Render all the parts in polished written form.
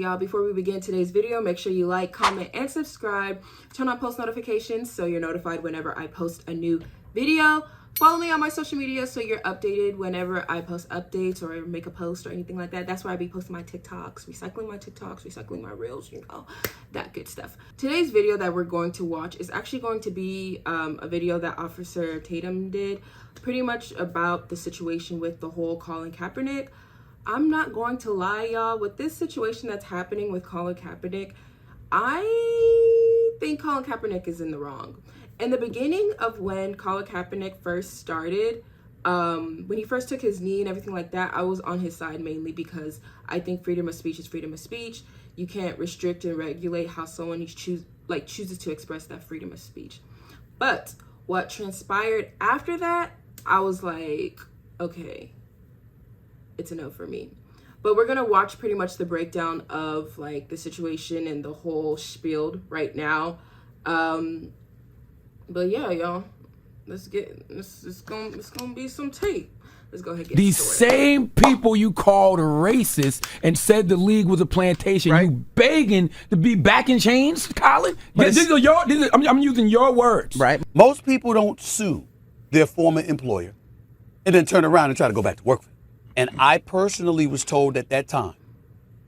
y'all, before we begin today's video, make sure you like, comment, and subscribe. Turn on post notifications so you're notified whenever I post a new video. Follow me on my social media so you're updated whenever I post updates or make a post or anything like that. That's why I be posting my TikToks, recycling my reels, you know, that good stuff. Today's video that we're going to watch is actually going to be a video that Officer Tatum did, pretty much about the situation with the whole Colin Kaepernick. I'm not going to lie, y'all, with this situation that's happening with Colin Kaepernick, I think Colin Kaepernick is in the wrong. In the beginning of when Colin Kaepernick first started, when he first took his knee and everything like that, I was on his side mainly because I think freedom of speech is freedom of speech. You can't restrict and regulate how someone chooses to express that freedom of speech. But what transpired after that, I was like, okay, it's a no for me. But we're gonna watch pretty much the breakdown of like the situation and the whole spiel right now. But yeah, y'all, let's get this. It's gonna be some tape. Let's go ahead and get these started. Same people you called racist and said the league was a plantation, right? You begging to be back in chains, Colin? Yeah, I'm using your words. Right. Most people don't sue their former employer and then turn around and try to go back to work for them. And I personally was told at that time,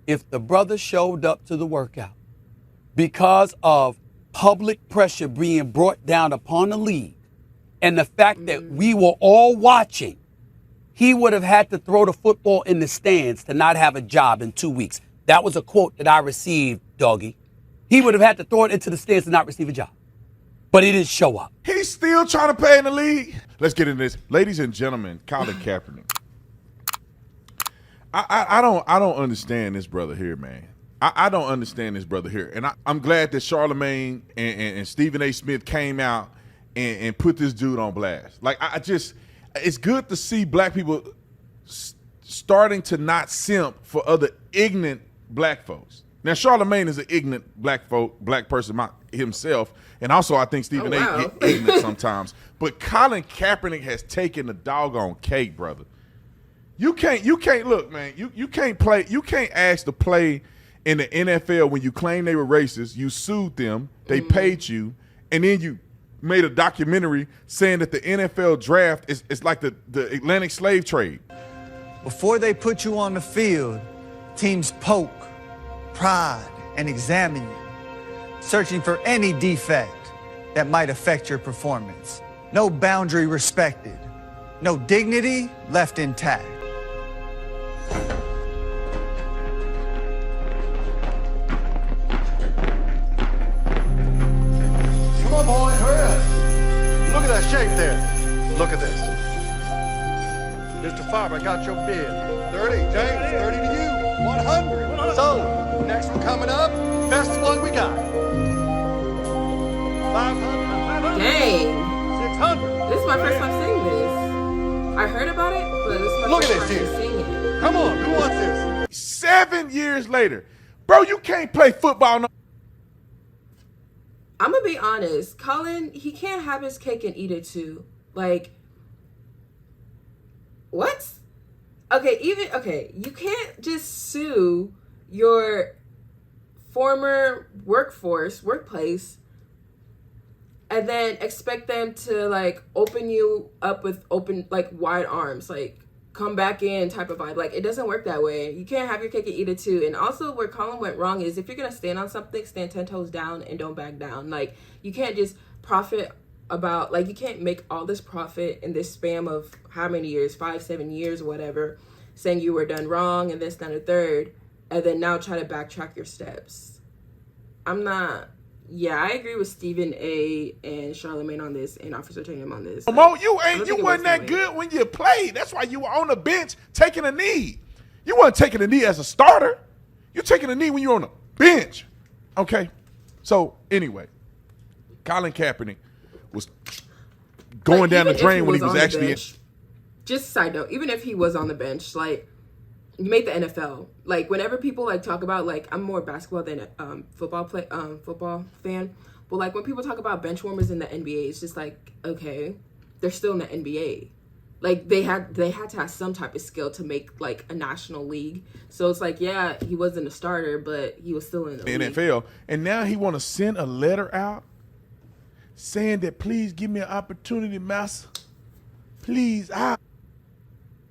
if the brother showed up to the workout because of public pressure being brought down upon the league and the fact that we were all watching, he would have had to throw the football in the stands to not have a job in 2 weeks. That was a quote that I received, doggy. He would have had to throw it into the stands to not receive a job. But he didn't show up. He's still trying to play in the league. Let's get into this. Ladies and gentlemen, Colin Kaepernick. I don't understand this brother here, man. I don't understand this brother here. And I'm glad that Charlamagne and Stephen A. Smith came out and put this dude on blast. Like, it's good to see black people starting to not simp for other ignorant black folks. Now, Charlamagne is an ignorant black person himself. And also, I think Stephen A. get ignorant sometimes. But Colin Kaepernick has taken the doggone cake, brother. You can't look, man. You can't play. You can't ask to play in the NFL when you claim they were racist. You sued them. They paid you, and then you made a documentary saying that the NFL draft is like the Atlantic slave trade. Before they put you on the field, teams poke, prod, and examine you, searching for any defect that might affect your performance. No boundary respected. No dignity left intact. Come on, boy, hurry up. Look at that shape there. Look at this. Mr. Favre, I got your bid. 30, James, 30 to you. 100. So, next one coming up, best one we got. 500. Dang. 600. This is my first time seeing this. I heard about it, but this is my Look first at time this seeing it. Come on, who wants this? 7 years later, bro, you can't play football no. I'm gonna be honest, Colin, he can't have his cake and eat it too. Like, what? Okay, you can't just sue your former workplace, and then expect them to like open you up with wide arms, like come back in type of vibe. Like, it doesn't work that way. You can't have your cake and eat it too. And also where Colin went wrong is if you're gonna stand on something, stand 10 toes down and don't back down. Like, you can't just profit about, like, you can't make all this profit in this span of how many years, 5-7 years or whatever, saying you were done wrong and this, that, and the third, and then now try to backtrack your steps. I agree with Stephen A. and Charlamagne on this and Officer Tatum on this. Mo, you wasn't that good when you played. That's why you were on the bench taking a knee. You weren't taking a knee as a starter. You're taking a knee when you're on the bench. Okay? So, anyway, Colin Kaepernick was going down the drain when he was actually in. Just a side note, even if he was on the bench, like, you made the NFL. Like, whenever people like talk about, like, I'm more basketball than football fan, but like when people talk about bench warmers in the NBA, it's just like, okay, they're still in the NBA. like they had to have some type of skill to make like a national league. So it's like, yeah, he wasn't a starter, but he was still in the NFL. league. And now he want to send a letter out saying that, please give me an opportunity, master. Please,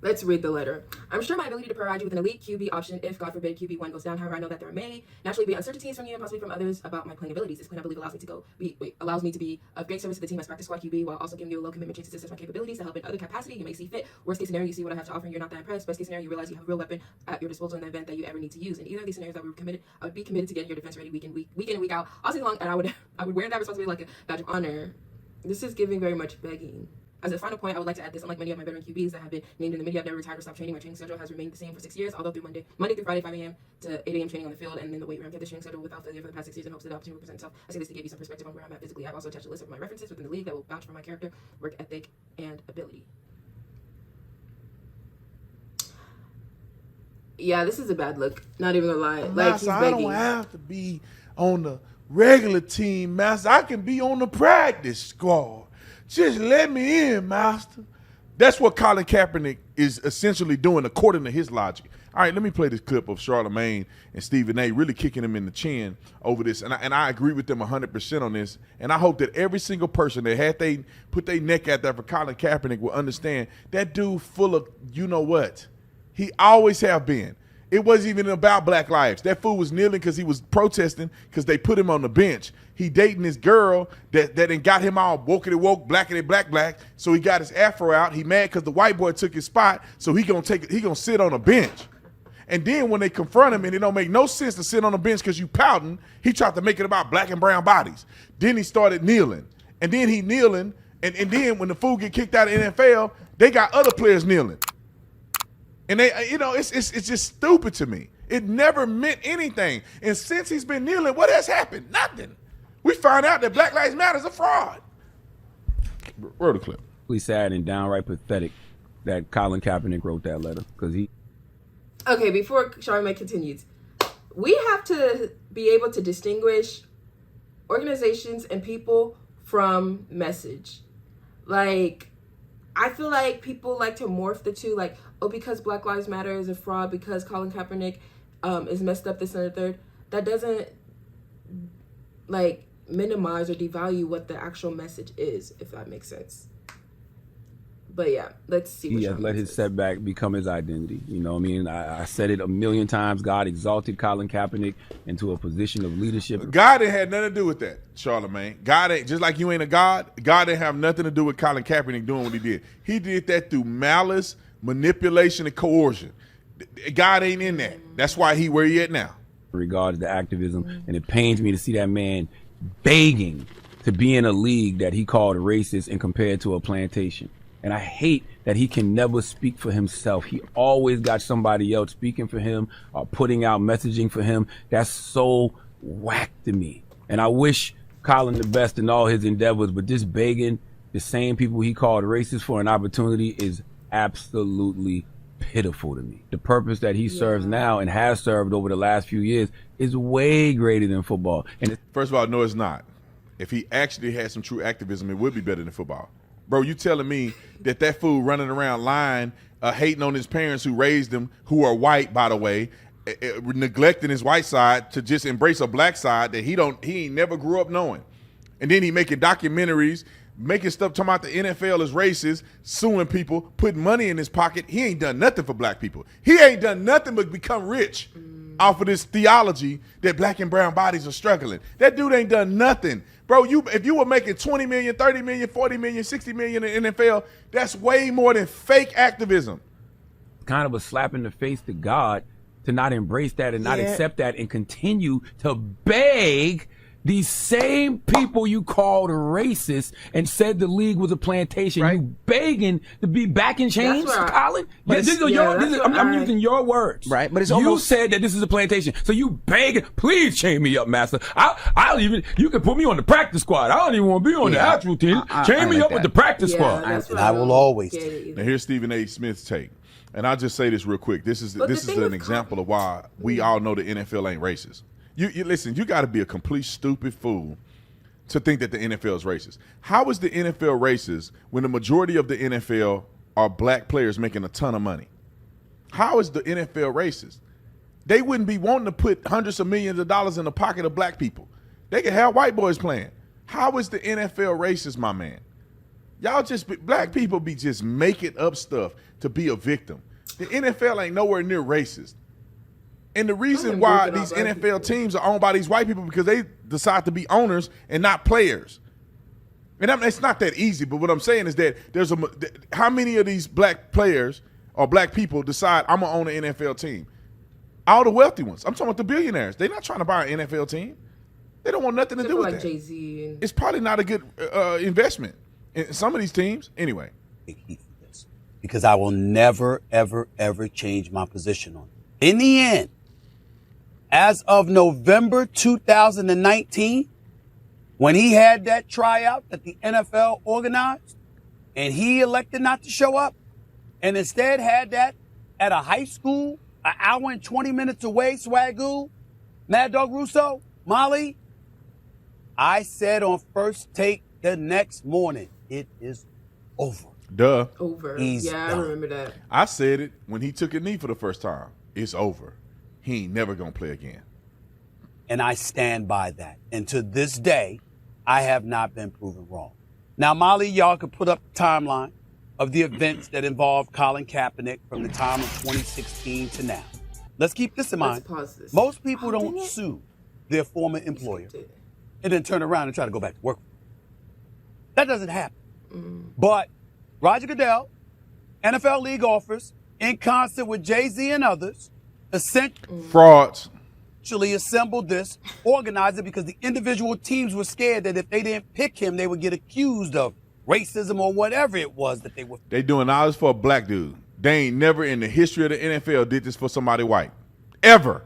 Let's read the letter. I'm sure my ability to provide you with an elite QB option if, God forbid, QB1 goes down. However, I know that there may naturally be uncertainties from you and possibly from others about my playing abilities. This plan, I believe, allows me to be of great service to the team as practice squad QB while also giving you a low commitment chance to assess my capabilities to help in other capacity you may see fit. Worst case scenario, you see what I have to offer and you're not that impressed. Best case scenario, you realize you have a real weapon at your disposal in the event that you ever need to use. In either of these scenarios, I would be committed to getting your defense ready week in, week out, all season long, and I would wear that responsibility like a badge of honor. This is giving very much begging. As a final point, I would like to add this. Unlike many of my veteran QBs that have been named in the media, I've never retired or stopped training. My training schedule has remained the same for 6 years, although through Monday through Friday, 5 a.m. to 8 a.m. training on the field and then the weight room. Kept this training schedule without failure for the past 6 years in hopes that the opportunity will present itself. I say this to give you some perspective on where I'm at physically. I've also attached a list of my references within the league that will vouch for my character, work ethic, and ability. Yeah, this is a bad look. Not even gonna lie. Like, he's begging. I don't have to be on the regular team, master. I can be on the practice squad. Just let me in, master. That's what Colin Kaepernick is essentially doing according to his logic. All right, let me play this clip of Charlamagne and Stephen A. really kicking him in the chin over this. And I agree with them 100% on this. And I hope that every single person that had they put their neck out there for Colin Kaepernick will understand that dude full of you know what. He always have been. It wasn't even about black lives. That fool was kneeling because he was protesting because they put him on the bench. He dating this girl that got him all wokety woke, blackety black. So he got his afro out. He mad because the white boy took his spot. So he gonna sit on a bench. And then when they confront him and it don't make no sense to sit on a bench because you pouting, he tried to make it about black and brown bodies. Then he started kneeling. And then he kneeling. And then when the fool get kicked out of the NFL, they got other players kneeling. And they, it's just stupid to me. It never meant anything. And since he's been kneeling, what has happened? Nothing. We found out that Black Lives Matter is a fraud. Roll the clip. Really sad and downright pathetic that Colin Kaepernick wrote that letter because he. Okay, before Charlamagne continues, we have to be able to distinguish organizations and people from message. Like, I feel like people like to morph the two, like, oh, because Black Lives Matter is a fraud, because Colin Kaepernick is messed up, this and the third. That doesn't, like, minimize or devalue what the actual message is, if that makes sense. But yeah, let's see. He has let his setback become his identity. You know what I mean? I said it a million times. God exalted Colin Kaepernick into a position of leadership. God ain't had nothing to do with that, Charlamagne. God ain't, just like you ain't a God, God didn't have nothing to do with Colin Kaepernick doing what he did. He did that through malice, manipulation, and coercion. God ain't in that. That's why he where he at now. In regards to activism, and it pains me to see that man begging to be in a league that he called racist and compared to a plantation. And I hate that he can never speak for himself. He always got somebody else speaking for him or putting out messaging for him. That's so whack to me. And I wish Colin the best in all his endeavors, but just begging the same people he called racist for an opportunity is absolutely pitiful to me. The purpose that he serves now and has served over the last few years is way greater than football. And first of all, no, it's not. If he actually had some true activism, it would be better than football. Bro, you telling me that fool running around lying, hating on his parents who raised him, who are white, by the way, neglecting his white side to just embrace a black side that he ain't never grew up knowing. And then he making documentaries, making stuff talking about the NFL is racist, suing people, putting money in his pocket. He ain't done nothing for black people. He ain't done nothing but become rich off of this theology that black and brown bodies are struggling. That dude ain't done nothing. Bro, if you were making 20 million, 30 million, 40 million, 60 million in the NFL, that's way more than fake activism. Kind of a slap in the face to God to not embrace that and not accept that and continue to beg these same people you called racist and said the league was a plantation. Right. You begging to be back in chains, Colin? I'm using your words. Right, but it's you said that this is a plantation. So you begging, please chain me up, master. You can put me on the practice squad. I don't even want to be on the actual team. Chain me up with the practice squad. And I will always. Now here's Stephen A. Smith's take. And I'll just say this real quick. This is an example of why we all know the NFL ain't racist. You listen, you got to be a complete stupid fool to think that the NFL is racist. How is the NFL racist when the majority of the NFL are black players making a ton of money. How is the NFL racist? They wouldn't be wanting to put hundreds of millions of dollars in the pocket of black people. They could have white boys playing. How is the NFL racist, my man? Y'all black people be just making up stuff to be a victim. The NFL ain't nowhere near racist. And the reason why these NFL teams are owned by these white people because they decide to be owners and not players. And it's not that easy, but what I'm saying is that how many of these black players or black people decide I'm going to own an NFL team? All the wealthy ones. I'm talking about the billionaires. They're not trying to buy an NFL team. They don't want nothing to do with that. Jay-Z. It's probably not a good investment in some of these teams. Anyway. Because I will never, ever, ever change my position on it. In the end, as of November 2019, when he had that tryout that the NFL organized and he elected not to show up and instead had that at a high school, an hour and 20 minutes away, Swagoo, Mad Dog Russo, Molly, I said on First Take the next morning, it is over. Duh. Over. He's done. I remember that. I said it when he took a knee for the first time. It's over. He ain't never going to play again. And I stand by that. And to this day, I have not been proven wrong. Now, Molly, y'all could put up the timeline of the events that involved Colin Kaepernick from the time of 2016 to now. Let's keep this in mind. Let's pause this. Most people don't sue their former employer and then turn around and try to go back to work. That doesn't happen. But Roger Goodell, NFL league offers, in concert with Jay-Z and others, frauds. Actually assembled this, organized it because the individual teams were scared that if they didn't pick him, they would get accused of racism or whatever it was that they were. They doing all this for a black dude. They ain't never in the history of the NFL did this for somebody white. Ever.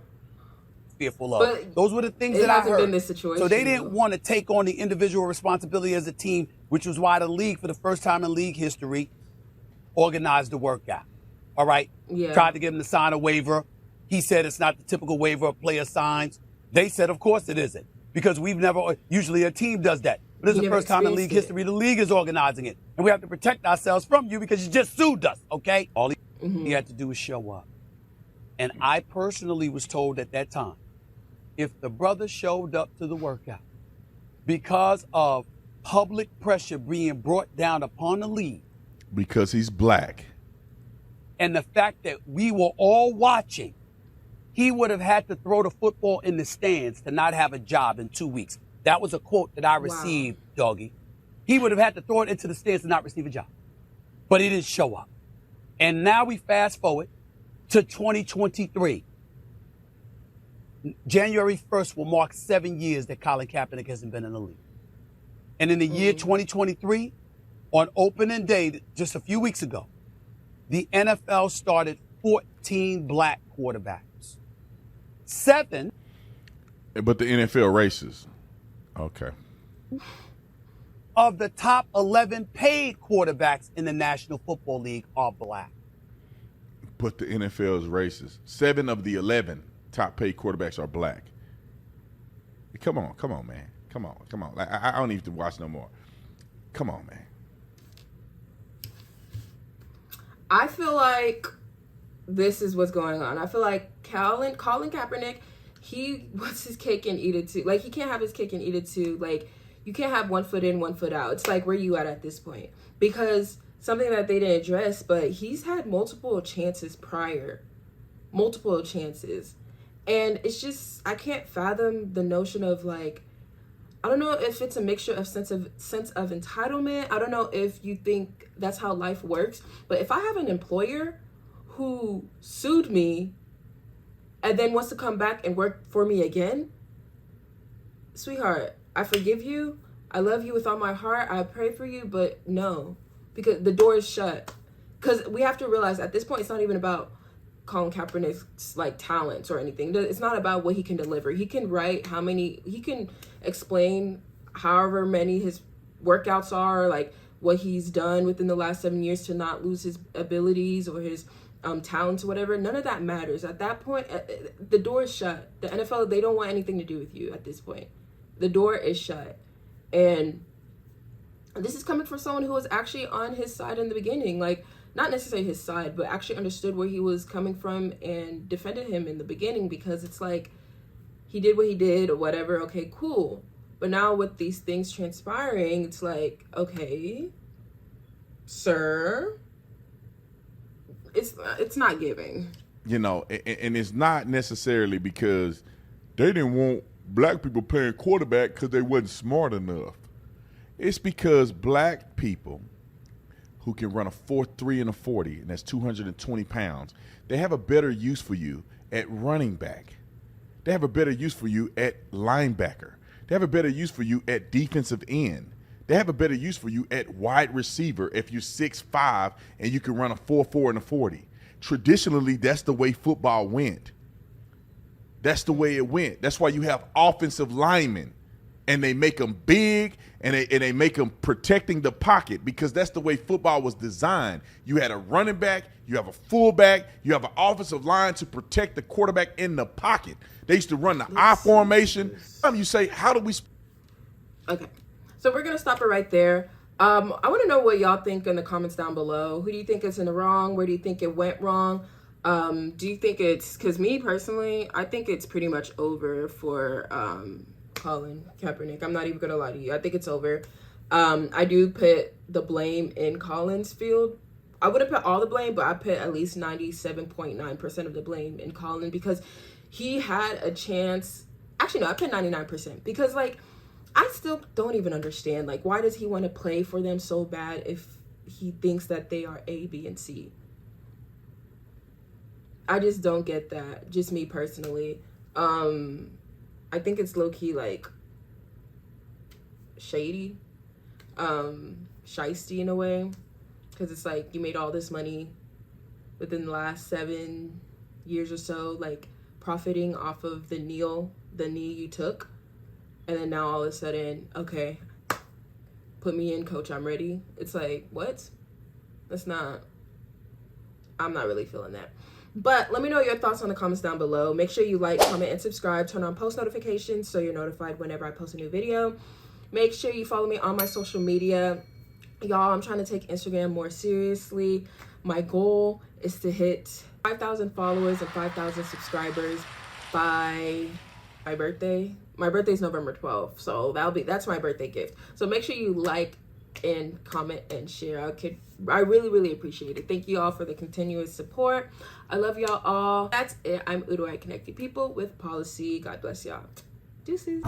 Fearful of. But those were the things it that I hasn't heard. been this situation, so they didn't though. want to take on the individual responsibility as a team, which was why the league, for the first time in league history, organized the workout. All right? Yeah. Tried to get him to sign a waiver. He said it's not the typical waiver a player signs. They said, of course it isn't, because we've never, usually a team does that. But this is the first time in league history the league is organizing it. And we have to protect ourselves from you because you just sued us, okay? All he had to do was show up. And I personally was told at that time, if the brother showed up to the workout because of public pressure being brought down upon the league. Because he's black. And the fact that we were all watching, he would have had to throw the football in the stands to not have a job in 2 weeks. That was a quote that I received, Doggy. He would have had to throw it into the stands to not receive a job. But he didn't show up. And now we fast forward to 2023. January 1st will mark 7 years that Colin Kaepernick hasn't been in the league. And in the year 2023, on opening day, just a few weeks ago, the NFL started 14 black quarterbacks. 7. But the NFL racist. Okay. Of the top 11 paid quarterbacks in the National Football League are black. But the NFL is racist. 7 of the 11 top paid quarterbacks are black. Come on, man. Come on. Like, I don't even have to watch no more. Come on, man. I feel like this is what's going on. I feel like Colin Kaepernick, he wants his cake and eat it too. Like, he can't have his cake and eat it too. Like, you can't have 1 foot in, 1 foot out. It's like, where you at this point? Because something that they didn't address, but he's had multiple chances prior. Multiple chances. And it's just, I can't fathom the notion of, like, I don't know if it's a mixture of sense of entitlement. I don't know if you think that's how life works. But if I have an employer who sued me and then wants to come back and work for me again, sweetheart, I forgive you. I love you with all my heart. I pray for you, but no, because the door is shut. Because we have to realize at this point, it's not even about Colin Kaepernick's like talents or anything. It's not about what he can deliver. He can write he can explain however many his workouts are, like what he's done within the last 7 years to not lose his abilities or his talents or whatever. None of that matters. At that point, the door is shut. The NFL, they don't want anything to do with you at this point. The door is shut. And this is coming from someone who was actually on his side in the beginning. Like, not necessarily his side, but actually understood where he was coming from and defended him in the beginning, because it's like he did what he did or whatever. Okay, cool. But now with these things transpiring, it's like, okay, sir, it's not giving. You know, and it's not necessarily because they didn't want black people playing quarterback because they wasn't smart enough. It's because black people who can run a 4.3 and a 40, and that's 220 pounds, they have a better use for you at running back. They have a better use for you at linebacker. They have a better use for you at defensive end. They have a better use for you at wide receiver if you're 6'5" and you can run a 4.4 and a 40. Traditionally, that's the way football went. That's the way it went. That's why you have offensive linemen, and they make them big, and they make them protecting the pocket, because that's the way football was designed. You had a running back, you have a fullback, you have an offensive line to protect the quarterback in the pocket. They used to run the I formation. You say, how do we? Okay, so we're gonna stop it right there. I want to know what y'all think in the comments down below. Who do you think is in the wrong? Where do you think it went wrong? Do you think it's, because me personally, I think it's pretty much over for Colin Kaepernick. I'm not even gonna lie to you. I think it's over. I do put the blame in Colin's field. I wouldn't put all the blame, but I put at least 97.9% of the blame in Colin, because he had a chance. Actually, no, I put 99%, because like, I still don't even understand, like, why does he want to play for them so bad if he thinks that they are A, B, and C? I just don't get that, just me personally. I think it's low-key, like, shady, shisty in a way, because it's like, you made all this money within the last 7 years or so, like, profiting off of the knee you took. And then now all of a sudden, okay, put me in, coach, I'm ready. It's like, what? I'm not really feeling that. But let me know your thoughts on the comments down below. Make sure you like, comment, and subscribe. Turn on post notifications so you're notified whenever I post a new video. Make sure you follow me on my social media. Y'all, I'm trying to take Instagram more seriously. My goal is to hit 5,000 followers and 5,000 subscribers by my birthday. My birthday is November 12th, so that's my birthday gift. So make sure you like and comment and share. I really, really appreciate it. Thank you all for the continuous support. I love y'all all. That's it. I'm Udo at Connected People with Policy. God bless y'all. Deuces.